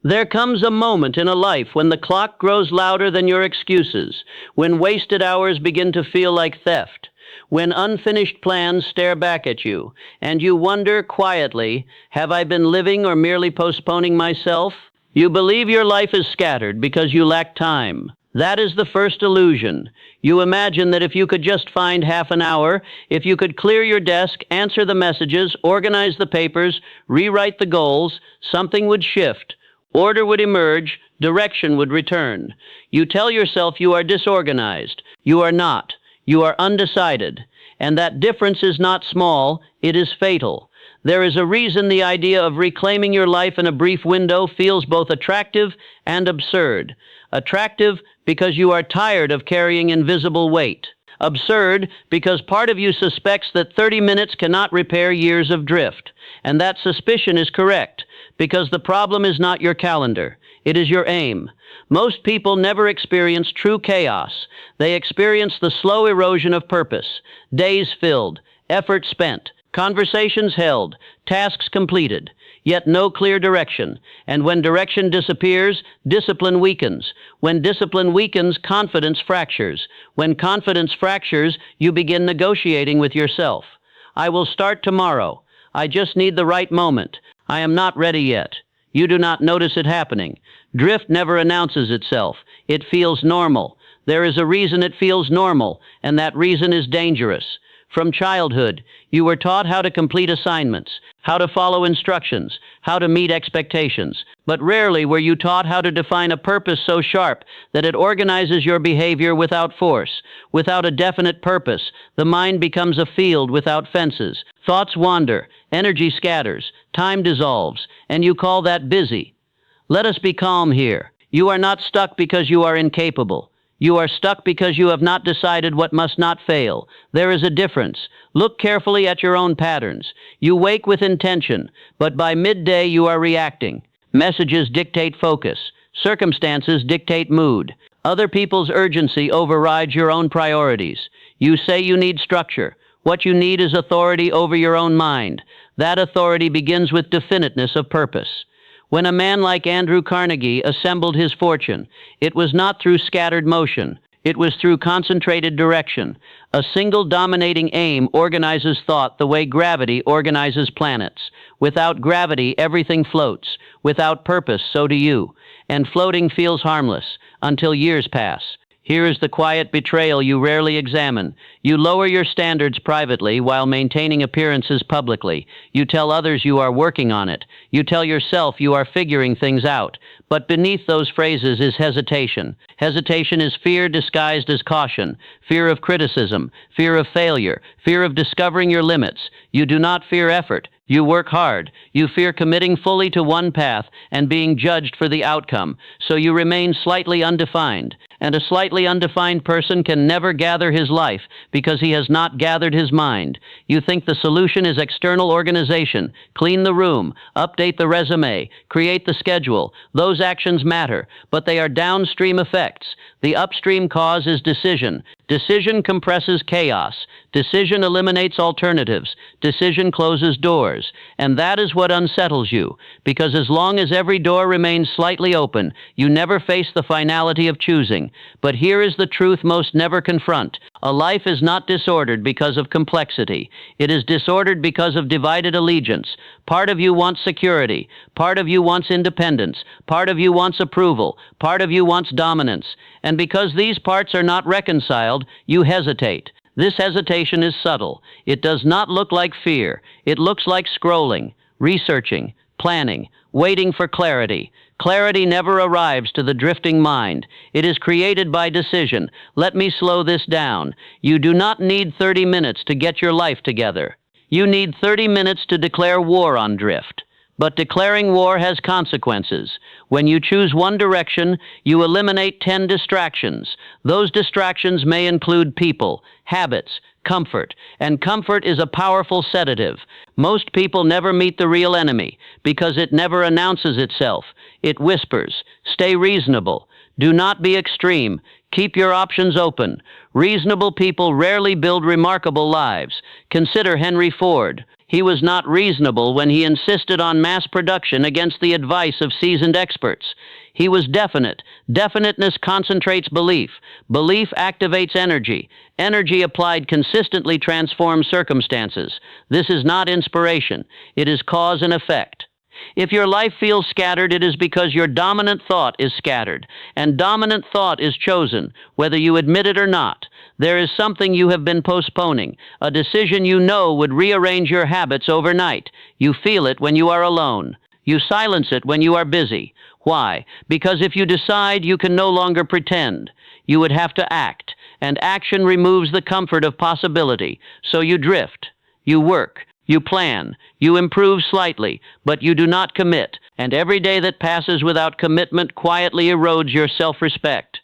There comes a moment in a life when the clock grows louder than your excuses, when wasted hours begin to feel like theft, when unfinished plans stare back at you, and you wonder quietly, have I been living or merely postponing myself? You believe your life is scattered because you lack time. That is the first illusion. You imagine that if you could just find half an hour, if you could clear your desk, answer the messages, organize the papers, rewrite the goals, something would shift. Order would emerge, direction would return. You tell yourself you are disorganized. You are not. You are undecided. And that difference is not small, it is fatal. There is a reason the idea of reclaiming your life in a brief window feels both attractive and absurd. Attractive because you are tired of carrying invisible weight. Absurd because part of you suspects that 30 minutes cannot repair years of drift. And that suspicion is correct, because the problem is not your calendar. It is your aim. Most people never experience true chaos. They experience the slow erosion of purpose. Days filled, effort spent, conversations held, tasks completed, yet no clear direction. And when direction disappears, discipline weakens. When discipline weakens, confidence fractures. When confidence fractures, you begin negotiating with yourself. I will start tomorrow. I just need the right moment. I am not ready yet. You do not notice it happening. Drift never announces itself. It feels normal. There is a reason it feels normal, and that reason is dangerous. From childhood, you were taught how to complete assignments, how to follow instructions, how to meet expectations. But rarely were you taught how to define a purpose so sharp that it organizes your behavior without force. Without a definite purpose, the mind becomes a field without fences. Thoughts wander, energy scatters, time dissolves, and you call that busy. Let us be calm here. You are not stuck because you are incapable. You are stuck because you have not decided what must not fail. There is a difference. Look carefully at your own patterns. You wake with intention, but by midday you are reacting. Messages dictate focus. Circumstances dictate mood. Other people's urgency overrides your own priorities. You say you need structure. What you need is authority over your own mind. That authority begins with definiteness of purpose. When a man like Andrew Carnegie assembled his fortune, it was not through scattered motion. It was through concentrated direction. A single dominating aim organizes thought the way gravity organizes planets. Without gravity, everything floats. Without purpose, so do you. And floating feels harmless until years pass. Here is the quiet betrayal you rarely examine. You lower your standards privately while maintaining appearances publicly. You tell others you are working on it. You tell yourself you are figuring things out. But beneath those phrases is hesitation. Hesitation is fear disguised as caution. Fear of criticism. Fear of failure. Fear of discovering your limits. You do not fear effort. You work hard. You fear committing fully to one path and being judged for the outcome, so you remain slightly undefined. And a slightly undefined person can never gather his life because he has not gathered his mind. You think the solution is external organization. Clean the room, update the resume, create the schedule. Those actions matter, but they are downstream effects. The upstream cause is decision. Decision compresses chaos. Decision eliminates alternatives. Decision closes doors. And that is what unsettles you, because as long as every door remains slightly open, you never face the finality of choosing. But here is the truth most never confront. A life is not disordered because of complexity. It is disordered because of divided allegiance. Part of you wants security. Part of you wants independence. Part of you wants approval. Part of you wants dominance. And because these parts are not reconciled, you hesitate. This hesitation is subtle. It does not look like fear. It looks like scrolling, researching, planning, waiting for clarity. Clarity never arrives to the drifting mind. It is created by decision. Let me slow this down. You do not need 30 minutes to get your life together. You need 30 minutes to declare war on drift. But declaring war has consequences. When you choose one direction, you eliminate 10 distractions. Those distractions may include people, habits, comfort, and comfort is a powerful sedative. Most people never meet the real enemy because it never announces itself. It whispers, stay reasonable. Do not be extreme. Keep your options open. Reasonable people rarely build remarkable lives. Consider Henry Ford. He was not reasonable when he insisted on mass production against the advice of seasoned experts. He was definite. Definiteness concentrates belief. Belief activates energy. Energy applied consistently transforms circumstances. This is not inspiration. It is cause and effect. If your life feels scattered, it is because your dominant thought is scattered, and dominant thought is chosen, whether you admit it or not. There is something you have been postponing, a decision you know would rearrange your habits overnight. You feel it when you are alone. You silence it when you are busy. Why? Because if you decide, you can no longer pretend. You would have to act, and action removes the comfort of possibility. So you drift. You work. You plan, you improve slightly, but you do not commit, and every day that passes without commitment quietly erodes your self-respect.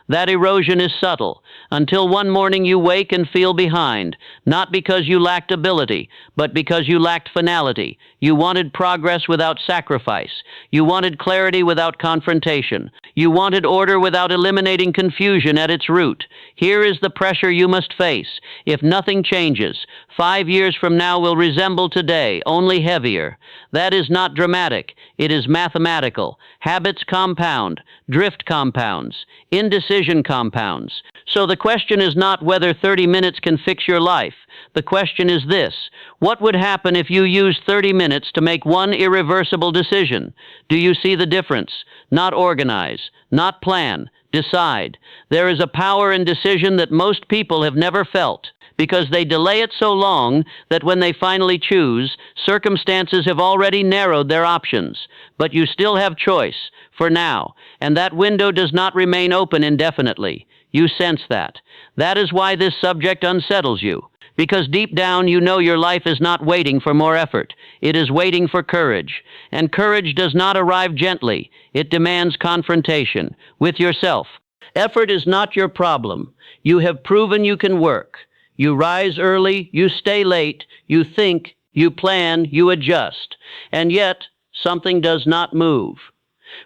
That erosion is subtle, until one morning you wake and feel behind, not because you lacked ability, but because you lacked finality. You wanted progress without sacrifice. You wanted clarity without confrontation. You wanted order without eliminating confusion at its root. Here is the pressure you must face. If nothing changes, 5 years from now will resemble today, only heavier. That is not dramatic. It is mathematical. Habits compound. Drift compounds. Indecision compounds. So the question is not whether 30 minutes can fix your life. The question is this: what would happen if you used 30 minutes to make one irreversible decision? Do you see the difference? Not organize, not plan, decide. There is a power in decision that most people have never felt, because they delay it so long that when they finally choose, circumstances have already narrowed their options. But you still have choice, for now, and that window does not remain open indefinitely. You sense that. That is why this subject unsettles you, because deep down you know your life is not waiting for more effort. It is waiting for courage, and courage does not arrive gently. It demands confrontation with yourself. Effort is not your problem. You have proven you can work. You rise early, you stay late, you think, you plan, you adjust, and yet something does not move.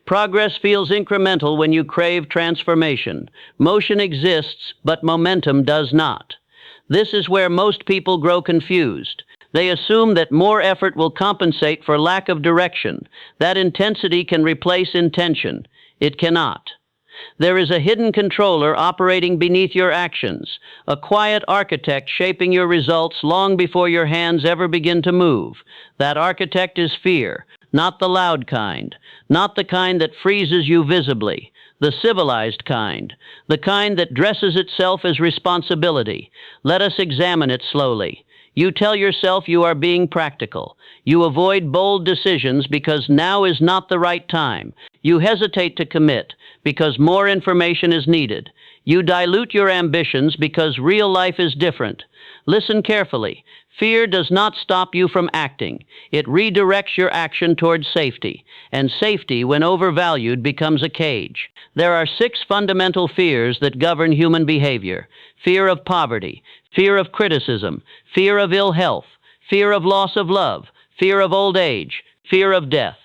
Progress feels incremental when you crave transformation. Motion exists, but momentum does not. This is where most people grow confused. They assume that more effort will compensate for lack of direction, that intensity can replace intention. It cannot. There is a hidden controller operating beneath your actions, a quiet architect shaping your results long before your hands ever begin to move. That architect is fear, not the loud kind, not the kind that freezes you visibly, the civilized kind, the kind that dresses itself as responsibility. Let us examine it slowly. You tell yourself you are being practical. You avoid bold decisions because now is not the right time. You hesitate to commit because more information is needed. You dilute your ambitions because real life is different. Listen carefully. Fear does not stop you from acting. It redirects your action towards safety, and safety, when overvalued, becomes a cage. There are 6 fundamental fears that govern human behavior: fear of poverty, fear of criticism, fear of ill health, fear of loss of love, fear of old age, fear of death.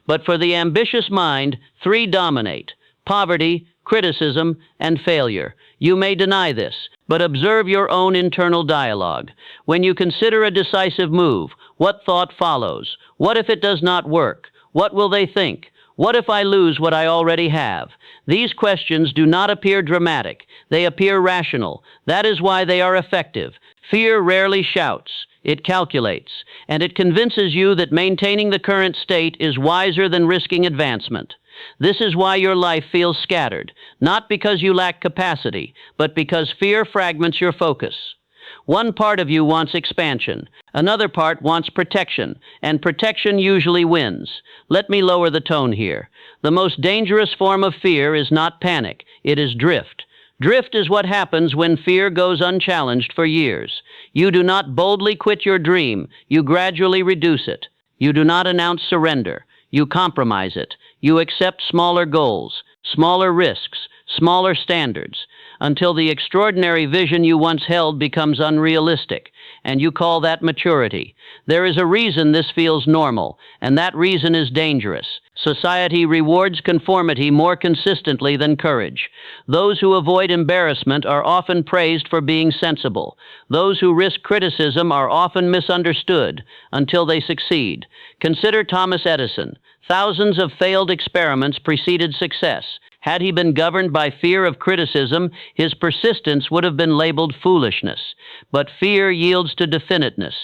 But for the ambitious mind, 3 dominate: poverty, criticism, and failure. You may deny this, but observe your own internal dialogue. When you consider a decisive move, what thought follows? What if it does not work? What will they think? What if I lose what I already have? These questions do not appear dramatic. They appear rational. That is why they are effective. Fear rarely shouts. It calculates, and it convinces you that maintaining the current state is wiser than risking advancement. This is why your life feels scattered, not because you lack capacity, but because fear fragments your focus. One part of you wants expansion, another part wants protection, and protection usually wins. Let me lower the tone here. The most dangerous form of fear is not panic, it is drift. Drift is what happens when fear goes unchallenged for years. You do not boldly quit your dream, you gradually reduce it. You do not announce surrender, you compromise it. You accept smaller goals, smaller risks, smaller standards, until the extraordinary vision you once held becomes unrealistic, and you call that maturity. There is a reason this feels normal, and that reason is dangerous. Society rewards conformity more consistently than courage. Those who avoid embarrassment are often praised for being sensible. Those who risk criticism are often misunderstood until they succeed. Consider Thomas Edison. Thousands of failed experiments preceded success. Had he been governed by fear of criticism, his persistence would have been labeled foolishness. But fear yields to definiteness.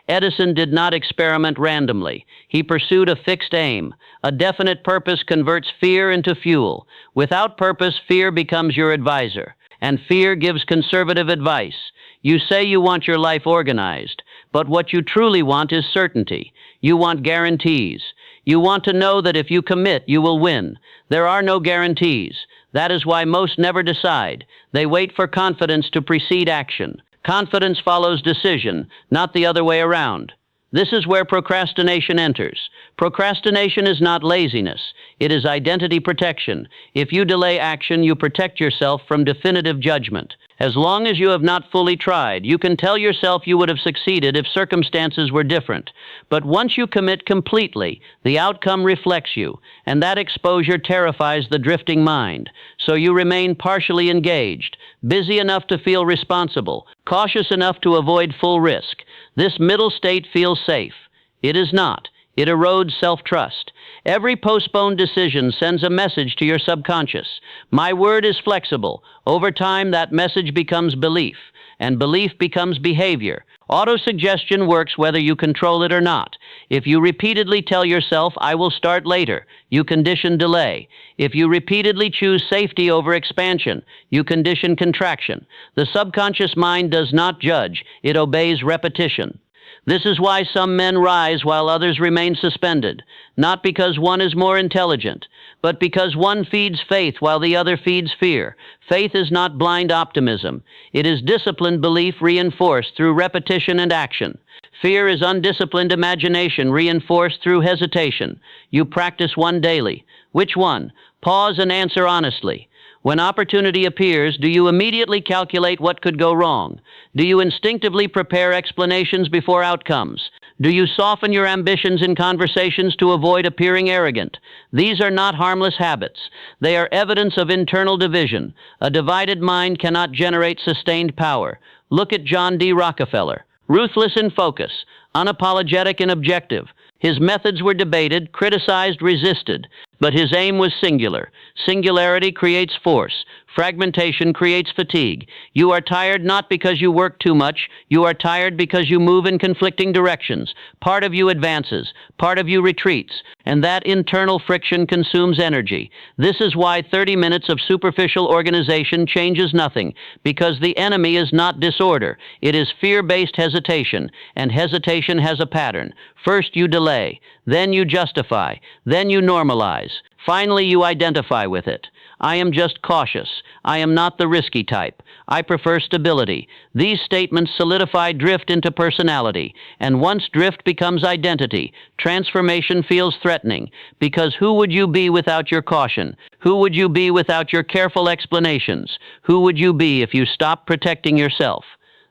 Edison did not experiment randomly. He pursued a fixed aim. A definite purpose converts fear into fuel. Without purpose, fear becomes your advisor, and fear gives conservative advice. You say you want your life organized, but what you truly want is certainty. You want guarantees. You want to know that if you commit, you will win. There are no guarantees. That is why most never decide. They wait for confidence to precede action. Confidence follows decision, not the other way around. This is where procrastination enters. Procrastination is not laziness. It is identity protection. If you delay action, you protect yourself from definitive judgment. As long as you have not fully tried, you can tell yourself you would have succeeded if circumstances were different. But once you commit completely, the outcome reflects you, and that exposure terrifies the drifting mind. So you remain partially engaged, busy enough to feel responsible, cautious enough to avoid full risk. This middle state feels safe. It is not. It erodes self-trust. Every postponed decision sends a message to your subconscious. My word is flexible. Over time, that message becomes belief, and belief becomes behavior. Autosuggestion works whether you control it or not. If you repeatedly tell yourself, I will start later, you condition delay. If you repeatedly choose safety over expansion, you condition contraction. The subconscious mind does not judge. It obeys repetition. This is why some men rise while others remain suspended, not because one is more intelligent, but because one feeds faith while the other feeds fear. Faith is not blind optimism. It is disciplined belief reinforced through repetition and action. Fear is undisciplined imagination reinforced through hesitation. You practice one daily. Which one? Pause and answer honestly. When opportunity appears, do you immediately calculate what could go wrong? Do you instinctively prepare explanations before outcomes? Do you soften your ambitions in conversations to avoid appearing arrogant? These are not harmless habits. They are evidence of internal division. A divided mind cannot generate sustained power. Look at John D. Rockefeller. Ruthless in focus, unapologetic and objective. His methods were debated, criticized, resisted, but his aim was singular. Singularity creates force. Fragmentation creates fatigue. You are tired not because you work too much. You are tired because you move in conflicting directions. Part of you advances, part of you retreats, and that internal friction consumes energy. This is why 30 minutes of superficial organization changes nothing, because the enemy is not disorder. It is fear-based hesitation, and hesitation has a pattern. First you delay, then you justify, then you normalize. Finally, you identify with it. I am just cautious. I am not the risky type. I prefer stability. These statements solidify drift into personality, and once drift becomes identity, transformation feels threatening, because who would you be without your caution? Who would you be without your careful explanations? Who would you be if you stopped protecting yourself?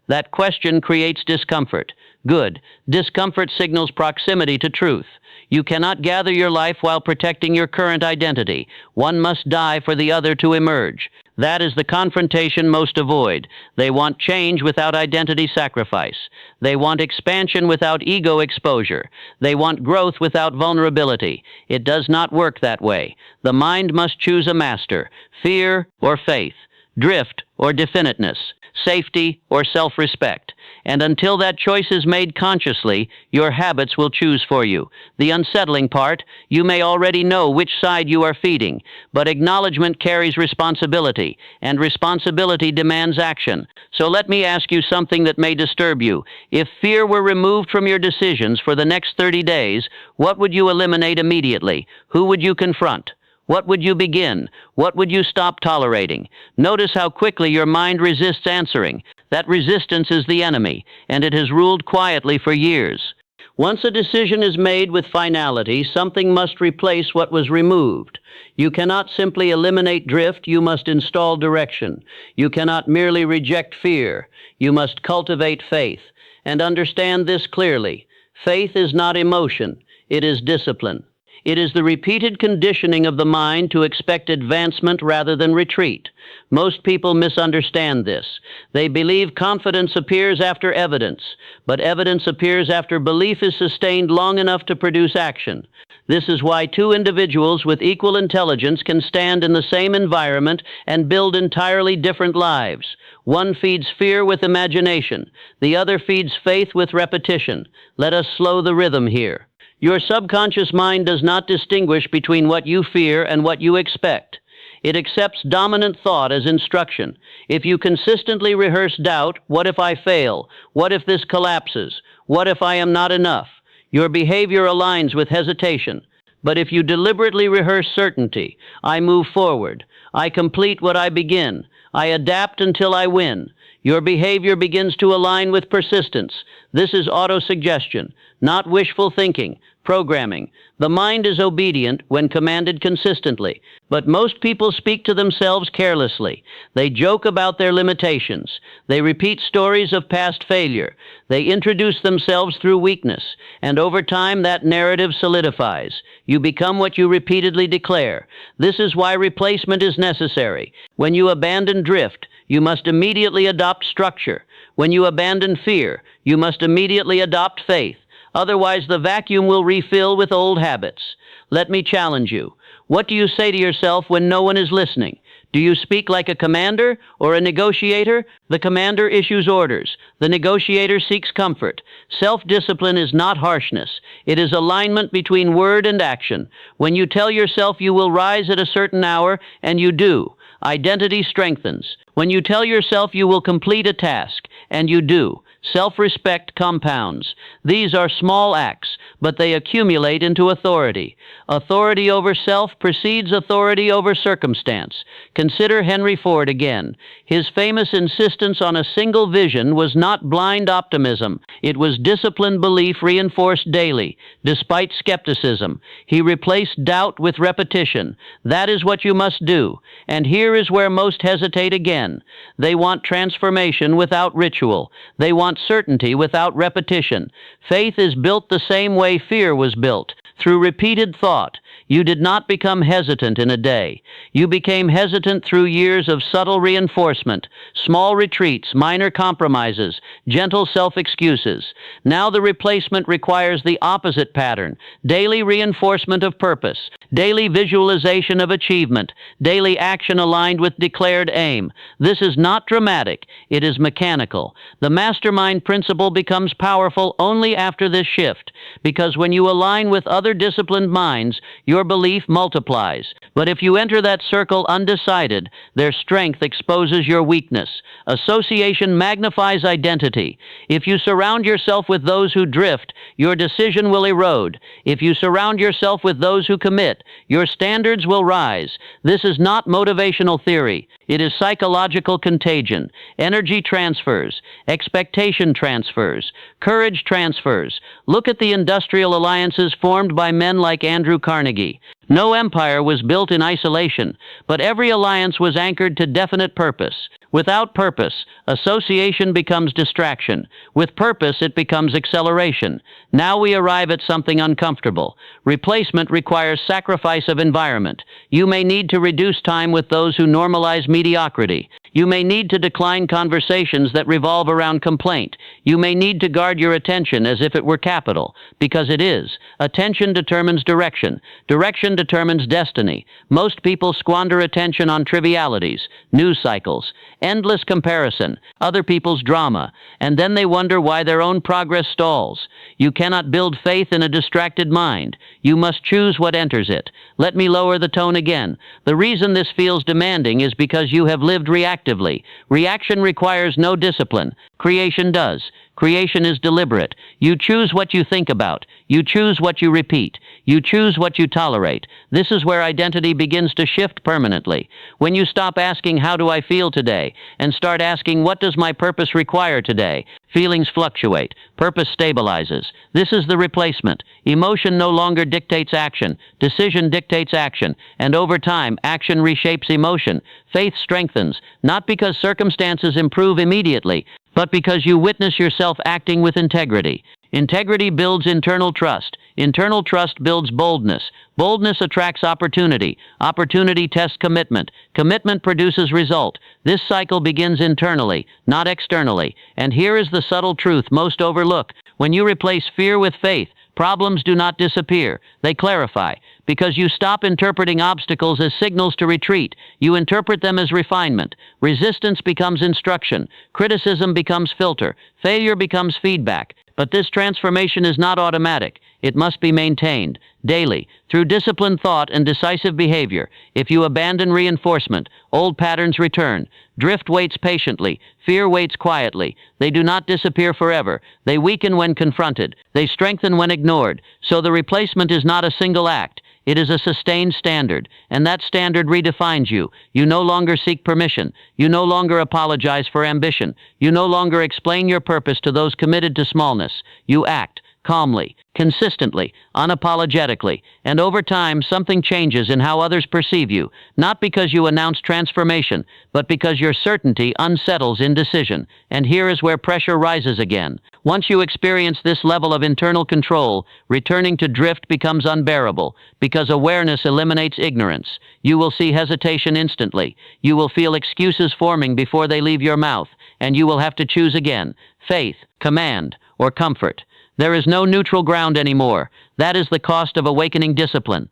That question creates discomfort. Good. Discomfort signals proximity to truth. You cannot gather your life while protecting your current identity. One must die for the other to emerge. That is the confrontation most avoid. They want change without identity sacrifice. They want expansion without ego exposure. They want growth without vulnerability. It does not work that way. The mind must choose a master, fear or faith, drift or definiteness, safety or self-respect. And until that choice is made consciously, your habits will choose for you. The unsettling part, you may already know which side you are feeding, but acknowledgement carries responsibility, and responsibility demands action. So let me ask you something that may disturb you. If fear were removed from your decisions for the next 30 days, what would you eliminate immediately? Who would you confront? What would you begin? What would you stop tolerating? Notice how quickly your mind resists answering. That resistance is the enemy, and it has ruled quietly for years. Once a decision is made with finality, something must replace what was removed. You cannot simply eliminate drift, you must install direction. You cannot merely reject fear, you must cultivate faith. And understand this clearly. Faith is not emotion, it is discipline. It is the repeated conditioning of the mind to expect advancement rather than retreat. Most people misunderstand this. They believe confidence appears after evidence, but evidence appears after belief is sustained long enough to produce action. This is why two individuals with equal intelligence can stand in the same environment and build entirely different lives. One feeds fear with imagination. The other feeds faith with repetition. Let us slow the rhythm here. Your subconscious mind does not distinguish between what you fear and what you expect. It accepts dominant thought as instruction. If you consistently rehearse doubt, what if I fail? What if this collapses? What if I am not enough? Your behavior aligns with hesitation. But if you deliberately rehearse certainty, I move forward, I complete what I begin, I adapt until I win, your behavior begins to align with persistence. This is autosuggestion, not wishful thinking, programming. The mind is obedient when commanded consistently, but most people speak to themselves carelessly. They joke about their limitations. They repeat stories of past failure. They introduce themselves through weakness, and over time that narrative solidifies. You become what you repeatedly declare. This is why replacement is necessary. When you abandon drift, you must immediately adopt structure. When you abandon fear, you must immediately adopt faith. Otherwise, the vacuum will refill with old habits. Let me challenge you. What do you say to yourself when no one is listening? Do you speak like a commander or a negotiator? The commander issues orders. The negotiator seeks comfort. Self-discipline is not harshness. It is alignment between word and action. When you tell yourself you will rise at a certain hour, and you do, identity strengthens. When you tell yourself you will complete a task, and you do, self-respect compounds. These are small acts, but they accumulate into authority. Authority over self precedes authority over circumstance. Consider Henry Ford again. His famous insistence on a single vision was not blind optimism. It was disciplined belief reinforced daily, despite skepticism. He replaced doubt with repetition. That is what you must do. And here is where most hesitate again. They want transformation without ritual. They want certainty without repetition. Faith is built the same way fear was built, through repeated thought. You did not become hesitant in a day. You became hesitant through years of subtle reinforcement, small retreats, minor compromises, gentle self-excuses. Now the replacement requires the opposite pattern: daily reinforcement of purpose, daily visualization of achievement, daily action aligned with declared aim. This is not dramatic, it is mechanical. The mastermind principle becomes powerful only after this shift, because when you align with other disciplined minds, your belief multiplies. But if you enter that circle undecided, their strength exposes your weakness. Association magnifies identity. If you surround yourself with those who drift, your decision will erode. If you surround yourself with those who commit, your standards will rise. This is not motivational theory. It is psychological contagion. Energy transfers, expectation transfers, courage transfers. Look at the industrial alliances formed by men like Andrew Carnegie. No empire was built in isolation, but every alliance was anchored to definite purpose. Without purpose, association becomes distraction. With purpose, it becomes acceleration. Now we arrive at something uncomfortable. Replacement requires sacrifice of environment. You may need to reduce time with those who normalize mediocrity. You may need to decline conversations that revolve around complaint. You may need to guard your attention as if it were capital, because it is. Attention determines direction. Direction determines destiny. Most people squander attention on trivialities, news cycles, endless comparison, other people's drama, and then they wonder why their own progress stalls. You cannot build faith in a distracted mind. You must choose what enters it. Let me lower the tone again. The reason this feels demanding is because you have lived reactively. Reaction requires no discipline. Creation does. Creation is deliberate. You choose what you think about. You choose what you repeat. You choose what you tolerate. This is where identity begins to shift permanently. When you stop asking, "How do I feel today?" and start asking, "What does my purpose require today?" Feelings fluctuate. Purpose stabilizes. This is the replacement. Emotion no longer dictates action. Decision dictates action. And over time, action reshapes emotion. Faith strengthens, not because circumstances improve immediately, but because you witness yourself acting with integrity. Integrity builds internal trust. Internal trust builds boldness. Boldness attracts opportunity. Opportunity tests commitment. Commitment produces result. This cycle begins internally, not externally. And here is the subtle truth most overlooked. When you replace fear with faith, problems do not disappear. They clarify. Because you stop interpreting obstacles as signals to retreat. You interpret them as refinement. Resistance becomes instruction. Criticism becomes filter. Failure becomes feedback. But this transformation is not automatic. It must be maintained daily through disciplined thought and decisive behavior. If you abandon reinforcement, old patterns return. Drift waits patiently. Fear waits quietly. They do not disappear forever. They weaken when confronted. They strengthen when ignored. So the replacement is not a single act. It is a sustained standard, and that standard redefines you. You no longer seek permission. You no longer apologize for ambition. You no longer explain your purpose to those committed to smallness. You act calmly, consistently, unapologetically, and over time something changes in how others perceive you, not because you announce transformation, but because your certainty unsettles indecision. And here is where pressure rises again. Once you experience this level of internal control, returning to drift becomes unbearable, because awareness eliminates ignorance. You will see hesitation instantly. You will feel excuses forming before they leave your mouth, and you will have to choose again: faith, command, or comfort. There is no neutral ground anymore. That is the cost of awakening discipline.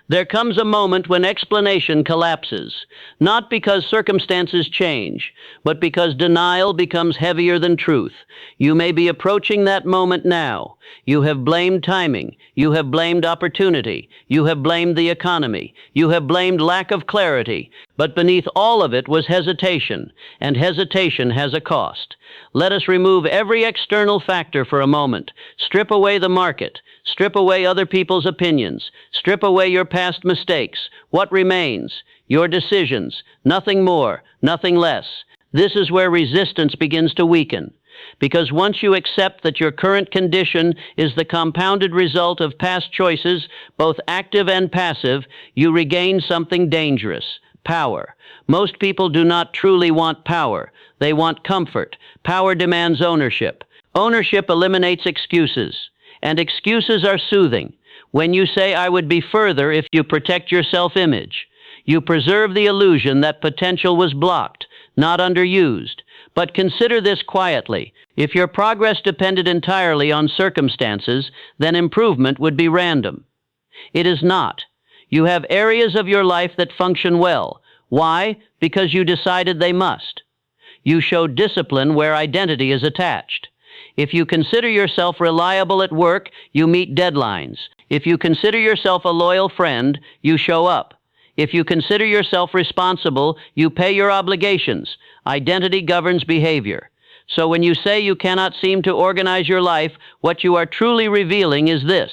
There comes a moment when explanation collapses, not because circumstances change, but because denial becomes heavier than truth. You may be approaching that moment now. You have blamed timing. You have blamed opportunity. You have blamed the economy. You have blamed lack of clarity. But beneath all of it was hesitation, and hesitation has a cost. Let us remove every external factor for a moment. Strip away the market. Strip away other people's opinions. Strip away your past mistakes. What remains? Your decisions. Nothing more, nothing less. This is where resistance begins to weaken. Because once you accept that your current condition is the compounded result of past choices, both active and passive, you regain something dangerous: power. Most people do not truly want power. They want comfort. Power demands ownership. Ownership eliminates excuses. And excuses are soothing. When you say, "I would be further if you protect your self-image," you preserve the illusion that potential was blocked, not underused. But consider this quietly. If your progress depended entirely on circumstances, then improvement would be random. It is not. You have areas of your life that function well. Why? Because you decided they must. You showed discipline where identity is attached. If you consider yourself reliable at work, you meet deadlines. If you consider yourself a loyal friend, you show up. If you consider yourself responsible, you pay your obligations. Identity governs behavior. So when you say you cannot seem to organize your life, what you are truly revealing is this: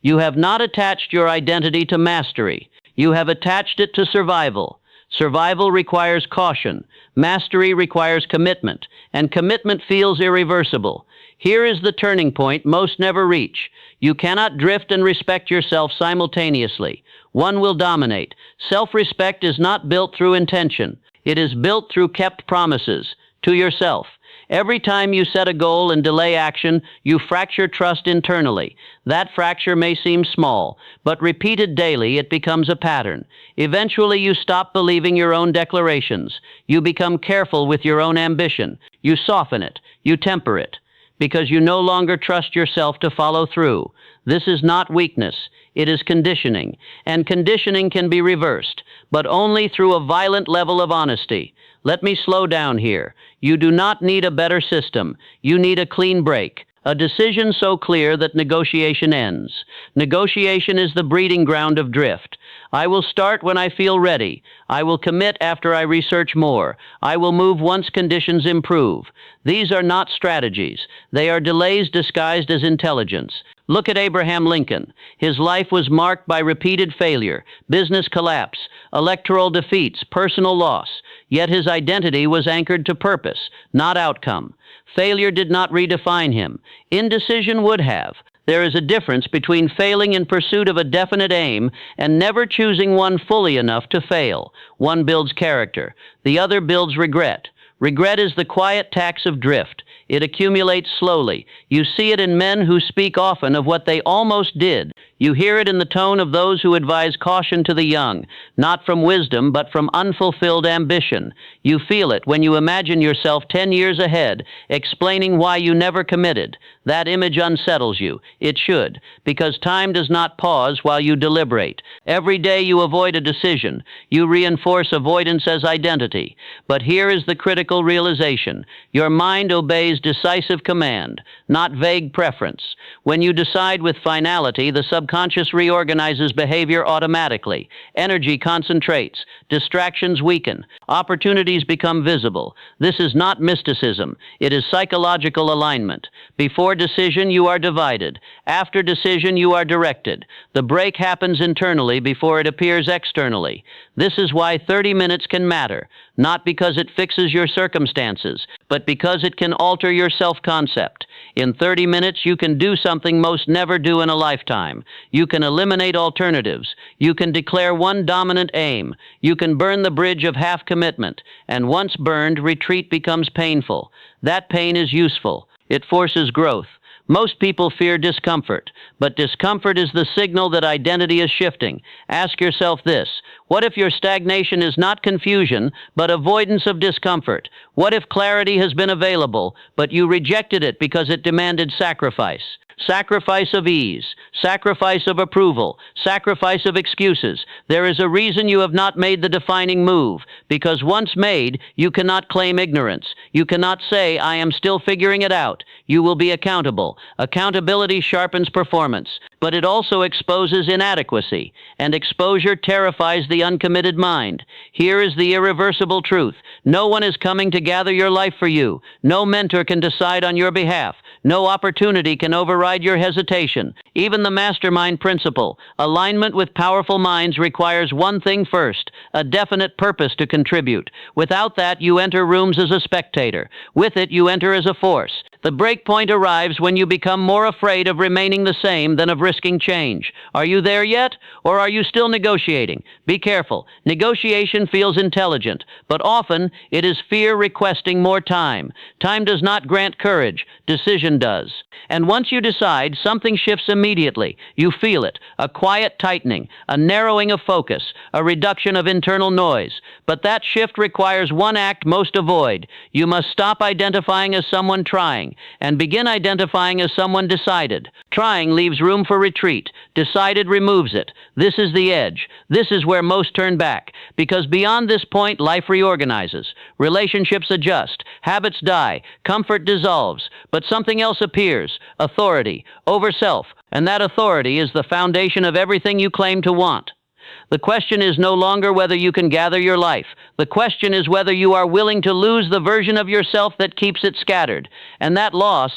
you have not attached your identity to mastery. You have attached it to survival. Survival requires caution. Mastery requires commitment, and commitment feels irreversible. Here is the turning point most never reach. You cannot drift and respect yourself simultaneously. One will dominate. Self-respect is not built through intention. It is built through kept promises to yourself. Every time you set a goal and delay action, you fracture trust internally. That fracture may seem small, but repeated daily, it becomes a pattern. Eventually, you stop believing your own declarations. You become careful with your own ambition. You soften it. You temper it. Because you no longer trust yourself to follow through. This is not weakness. It is conditioning. And conditioning can be reversed, but only through a violent level of honesty. Let me slow down here. You do not need a better system. You need a clean break. A decision so clear that negotiation ends. Negotiation is the breeding ground of drift. I will start when I feel ready. I will commit after I research more. I will move once conditions improve. These are not strategies. They are delays disguised as intelligence. Look at Abraham Lincoln. His life was marked by repeated failure, business collapse, electoral defeats, personal loss. Yet his identity was anchored to purpose, not outcome. Failure did not redefine him. Indecision would have. There is a difference between failing in pursuit of a definite aim and never choosing one fully enough to fail. One builds character. The other builds regret. Regret is the quiet tax of drift. It accumulates slowly. You see it in men who speak often of what they almost did. You hear it in the tone of those who advise caution to the young, not from wisdom, but from unfulfilled ambition. You feel it when you imagine yourself 10 years ahead, explaining why you never committed. That image unsettles you. It should, because time does not pause while you deliberate. Every day you avoid a decision. You reinforce avoidance as identity. But here is the critical realization. Your mind obeys decisive command, not vague preference. When you decide with finality, the subconscious reorganizes behavior automatically. Energy concentrates. Distractions weaken. Opportunities become visible. This is not mysticism. It is psychological alignment. Before decision, you are divided. After decision, you are directed. The break happens internally before it appears externally. This is why 30 minutes can matter, not because it fixes your circumstances, but because it can alter your self-concept. In 30 minutes, you can do something most never do in a lifetime. You can eliminate alternatives. You can declare one dominant aim. You can burn the bridge of half commitment. And once burned, retreat becomes painful. That pain is useful. It forces growth. Most people fear discomfort, but discomfort is the signal that identity is shifting. Ask yourself this: what if your stagnation is not confusion, but avoidance of discomfort? What if clarity has been available, but you rejected it because it demanded sacrifice? Sacrifice of ease, sacrifice of approval, sacrifice of excuses. There is a reason you have not made the defining move, because once made, you cannot claim ignorance. You cannot say, "I am still figuring it out." You will be accountable. Accountability sharpens performance, but it also exposes inadequacy, and exposure terrifies the uncommitted mind. Here is the irreversible truth. No one is coming to gather your life for you. No mentor can decide on your behalf. No opportunity can override your hesitation. Even the mastermind principle, alignment with powerful minds, requires one thing first: a definite purpose to contribute. Without that, you enter rooms as a spectator. With it, you enter as a force. The break point arrives when you become more afraid of remaining the same than of risking change. Are you there yet, or are you still negotiating? Be careful. Negotiation feels intelligent, but often it is fear requesting more time. Time does not grant courage. Decision does. And once you decide, something shifts immediately. You feel it: a quiet tightening, a narrowing of focus, a reduction of internal noise. But that shift requires one act most avoid. You must stop identifying as someone trying and begin identifying as someone decided. Trying leaves room for retreat. Decided removes it. This is the edge. This is where most turn back, because beyond this point, life reorganizes. Relationships adjust. Habits die. Comfort dissolves. But something else appears: authority over self. And that authority is the foundation of everything you claim to want. The question is no longer whether you can gather your life. The question is whether you are willing to lose the version of yourself that keeps it scattered. And that loss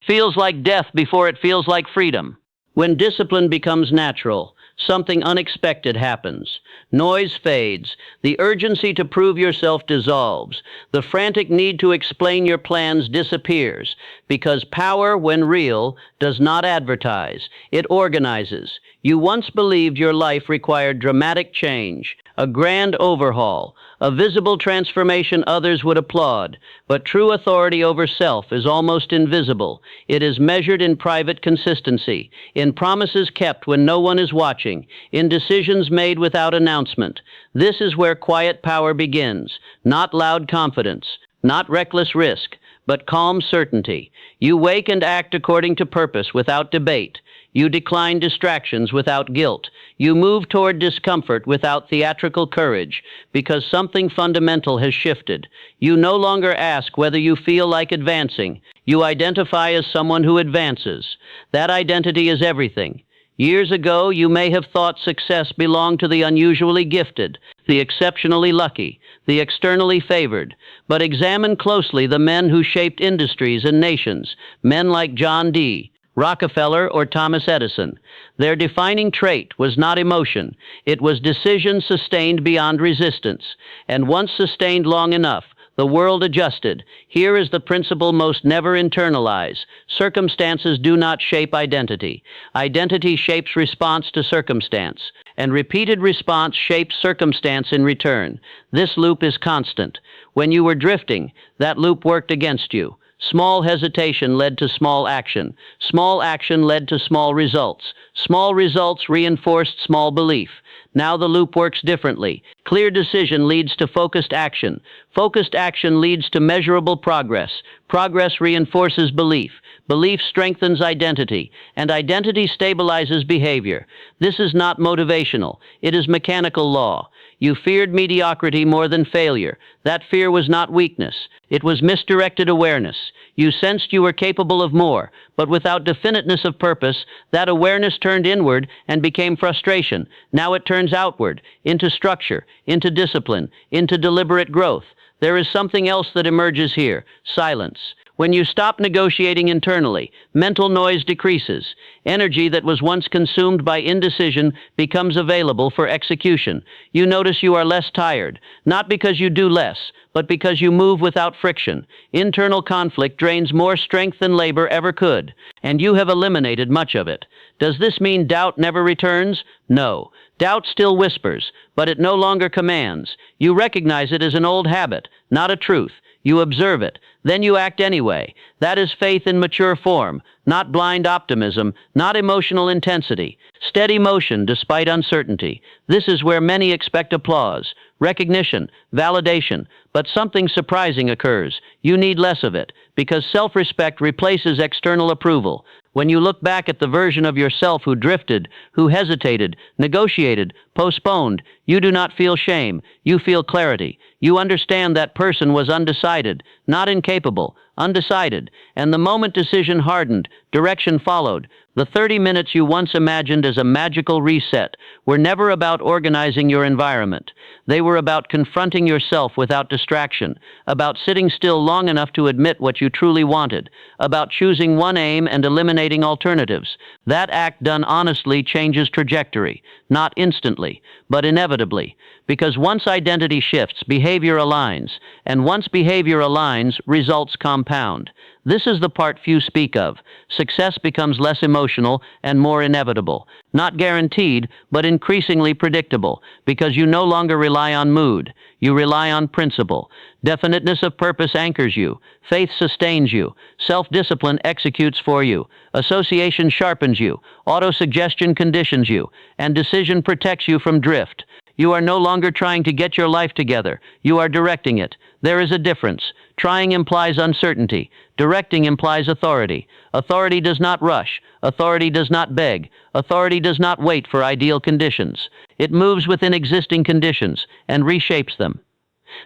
feels like death before it feels like freedom. When discipline becomes natural, something unexpected happens. Noise fades. The urgency to prove yourself dissolves. The frantic need to explain your plans disappears, because power, when real, does not advertise. It organizes. You once believed your life required dramatic change, a grand overhaul, a visible transformation others would applaud. But true authority over self is almost invisible. It is measured in private consistency, in promises kept when no one is watching, in decisions made without announcement. This is where quiet power begins, not loud confidence, not reckless risk, but calm certainty. You wake and act according to purpose without debate. You decline distractions without guilt. You move toward discomfort without theatrical courage, because something fundamental has shifted. You no longer ask whether you feel like advancing. You identify as someone who advances. That identity is everything. Years ago, you may have thought success belonged to the unusually gifted, the exceptionally lucky, the externally favored. But examine closely the men who shaped industries and nations, men like John D., Rockefeller, or Thomas Edison. Their defining trait was not emotion. It was decision sustained beyond resistance. And once sustained long enough, the world adjusted. Here is the principle most never internalize. Circumstances do not shape identity. Identity shapes response to circumstance, and repeated response shapes circumstance in return. This loop is constant. When you were drifting, that loop worked against you. Small hesitation led to small action. Small action led to small results. Small results reinforced small belief. Now the loop works differently. Clear decision leads to focused action. Focused action leads to measurable progress. Progress reinforces belief. Belief strengthens identity, and identity stabilizes behavior. This is not motivational. It is mechanical law. You feared mediocrity more than failure. That fear was not weakness. It was misdirected awareness. You sensed you were capable of more, but without definiteness of purpose, that awareness turned inward and became frustration. Now it turns outward, into structure, into discipline, into deliberate growth. There is something else that emerges here: silence. When you stop negotiating internally, mental noise decreases. Energy that was once consumed by indecision becomes available for execution. You notice you are less tired, not because you do less, but because you move without friction. Internal conflict drains more strength than labor ever could, and you have eliminated much of it. Does this mean doubt never returns? No. Doubt still whispers, but it no longer commands. You recognize it as an old habit, not a truth. You observe it, then you act anyway. That is faith in mature form, not blind optimism, not emotional intensity. Steady motion despite uncertainty. This is where many expect applause, recognition, validation, but something surprising occurs. You need less of it, because self-respect replaces external approval. When you look back at the version of yourself who drifted, who hesitated, negotiated, postponed, you do not feel shame, you feel clarity. You understand that person was undecided, not incapable, undecided, and the moment decision hardened, direction followed. The 30 minutes you once imagined as a magical reset were never about organizing your environment. They were about confronting yourself without distraction, about sitting still long enough to admit what you truly wanted, about choosing one aim and eliminating alternatives. That act done honestly changes trajectory, not instantly, but inevitably. Because once identity shifts, behavior aligns, and once behavior aligns, results compound. This is the part few speak of. Success becomes less emotional and more inevitable. Not guaranteed, but increasingly predictable, because you no longer rely on mood. You rely on principle. Definiteness of purpose anchors you. Faith sustains you. Self-discipline executes for you. Association sharpens you. Autosuggestion conditions you. And decision protects you from drift. You are no longer trying to get your life together. You are directing it. There is a difference. Trying implies uncertainty. Directing implies authority. Authority does not rush. Authority does not beg. Authority does not wait for ideal conditions. It moves within existing conditions and reshapes them.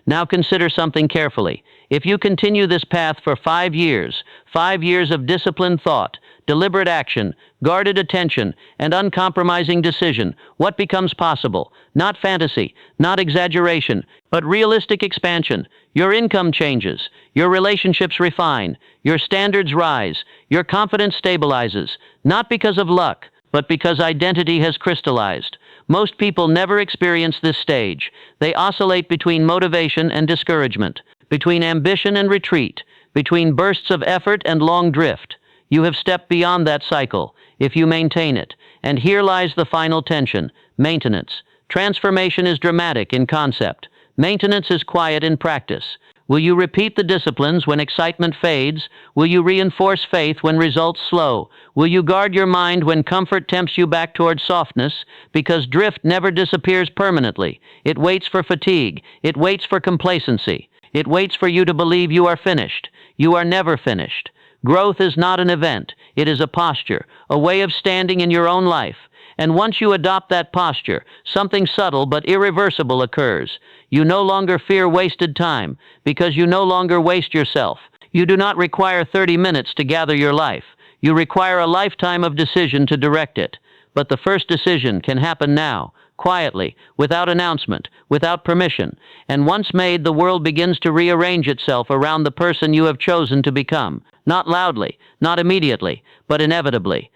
Now consider something carefully. If you continue this path for 5 years, 5 years of disciplined thought, deliberate action, guarded attention, and uncompromising decision, what becomes possible? Not fantasy, not exaggeration, but realistic expansion. Your income changes, your relationships refine, your standards rise, your confidence stabilizes, not because of luck, but because identity has crystallized. Most people never experience this stage. They oscillate between motivation and discouragement, between ambition and retreat, between bursts of effort and long drift. You have stepped beyond that cycle, if you maintain it. And here lies the final tension: maintenance. Transformation is dramatic in concept. Maintenance is quiet in practice. Will you repeat the disciplines when excitement fades? Will you reinforce faith when results slow? Will you guard your mind when comfort tempts you back toward softness? Because drift never disappears permanently. It waits for fatigue. It waits for complacency. It waits for you to believe you are finished. You are never finished. Growth is not an event. It is a posture, a way of standing in your own life. And once you adopt that posture, something subtle but irreversible occurs. You no longer fear wasted time, because you no longer waste yourself. You do not require 30 minutes to gather your life. You require a lifetime of decision to direct it. But the first decision can happen now, quietly, without announcement, without permission. And once made, the world begins to rearrange itself around the person you have chosen to become. Not loudly, not immediately, but inevitably.